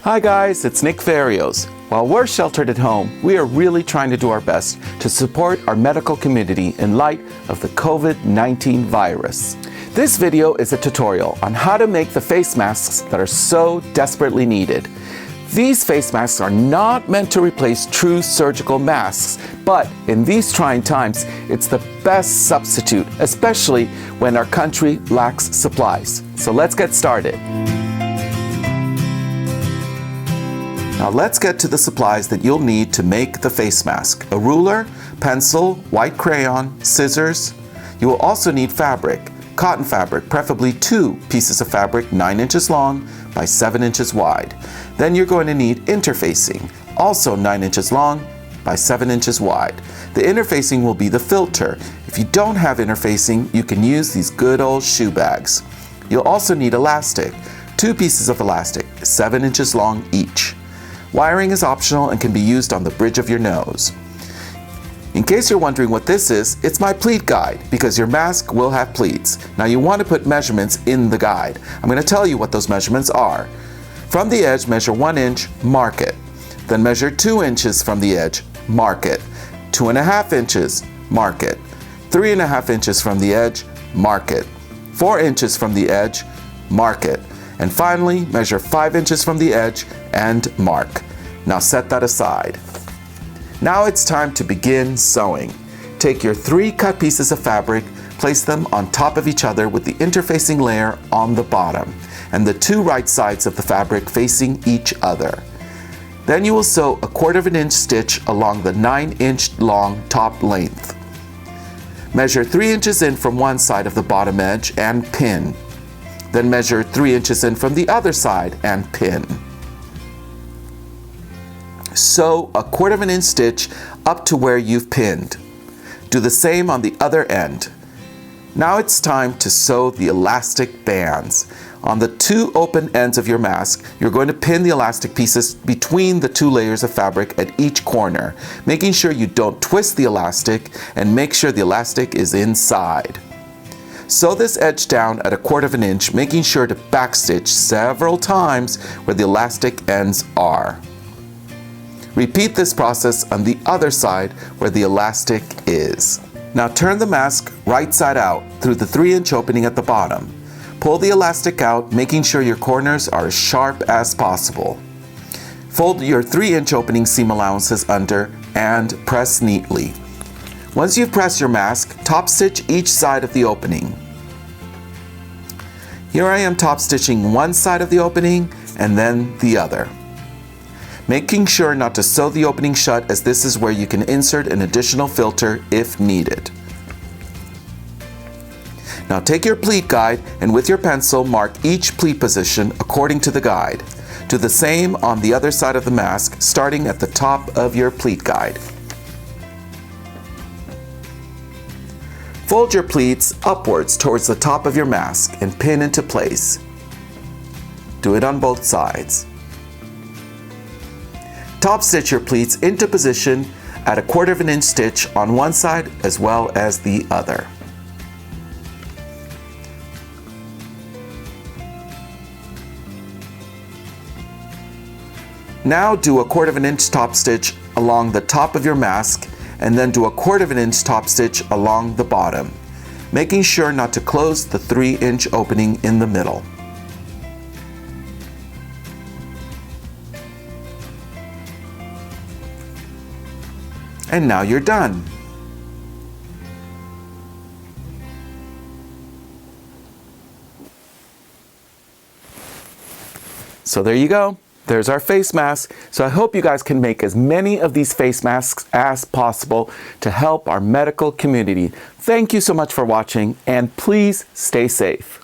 Hi guys, it's Nick Verreos. While we're sheltered at home, we are really trying to do our best to support our medical community in light of the COVID-19 virus. This video is a tutorial on how to make the face masks that are so desperately needed. These face masks are not meant to replace true surgical masks, but in these trying times, it's the best substitute, especially when our country lacks supplies. So let's get started. Now let's get to the supplies that you'll need to make the face mask. A ruler, pencil, white crayon, scissors. You will also need fabric, cotton fabric, preferably 2 pieces of fabric 9 inches long by 7 inches wide. Then you're going to need interfacing, also 9 inches long by 7 inches wide. The interfacing will be the filter. If you don't have interfacing, you can use these good old shoe bags. You'll also need elastic, 2 pieces of elastic, 7 inches long each. Wiring is optional and can be used on the bridge of your nose. In case you're wondering what this is, it's my pleat guide because your mask will have pleats. Now you want to put measurements in the guide. I'm going to tell you what those measurements are. From the edge, measure 1 inch, mark it. Then measure 2 inches from the edge, mark it. 2.5 inches, mark it. 3.5 inches from the edge, mark it. 4 inches from the edge, mark it. And finally, measure 5 inches from the edge and mark. Now set that aside. Now it's time to begin sewing. Take your 3 cut pieces of fabric, place them on top of each other with the interfacing layer on the bottom, and the 2 right sides of the fabric facing each other. Then you will sew a 1/4 inch stitch along the 9 inch long top length. Measure 3 inches in from one side of the bottom edge and pin. Then measure 3 inches in from the other side and pin. Sew a 1/4 inch stitch up to where you've pinned. Do the same on the other end. Now it's time to sew the elastic bands. On the 2 open ends of your mask, you're going to pin the elastic pieces between the 2 layers of fabric at each corner, making sure you don't twist the elastic and make sure the elastic is inside. Sew this edge down at a 1/4 inch, making sure to backstitch several times where the elastic ends are. Repeat this process on the other side where the elastic is. Now turn the mask right side out through the 3 inch opening at the bottom. Pull the elastic out, making sure your corners are as sharp as possible. Fold your 3 inch opening seam allowances under and press neatly. Once you've pressed your mask, top stitch each side of the opening. Here I am top stitching one side of the opening and then the other. Making sure not to sew the opening shut, as this is where you can insert an additional filter if needed. Now take your pleat guide and with your pencil mark each pleat position according to the guide. Do the same on the other side of the mask, starting at the top of your pleat guide. Fold your pleats upwards towards the top of your mask and pin into place. Do it on both sides. Top stitch your pleats into position at a 1/4 inch stitch on one side as well as the other. Now do a 1/4 inch top stitch along the top of your mask and then do a 1/4 inch top stitch along the bottom, making sure not to close the 3 inch opening in the middle. And now you're done. So there you go. There's our face mask. So I hope you guys can make as many of these face masks as possible to help our medical community. Thank you so much for watching, and please stay safe.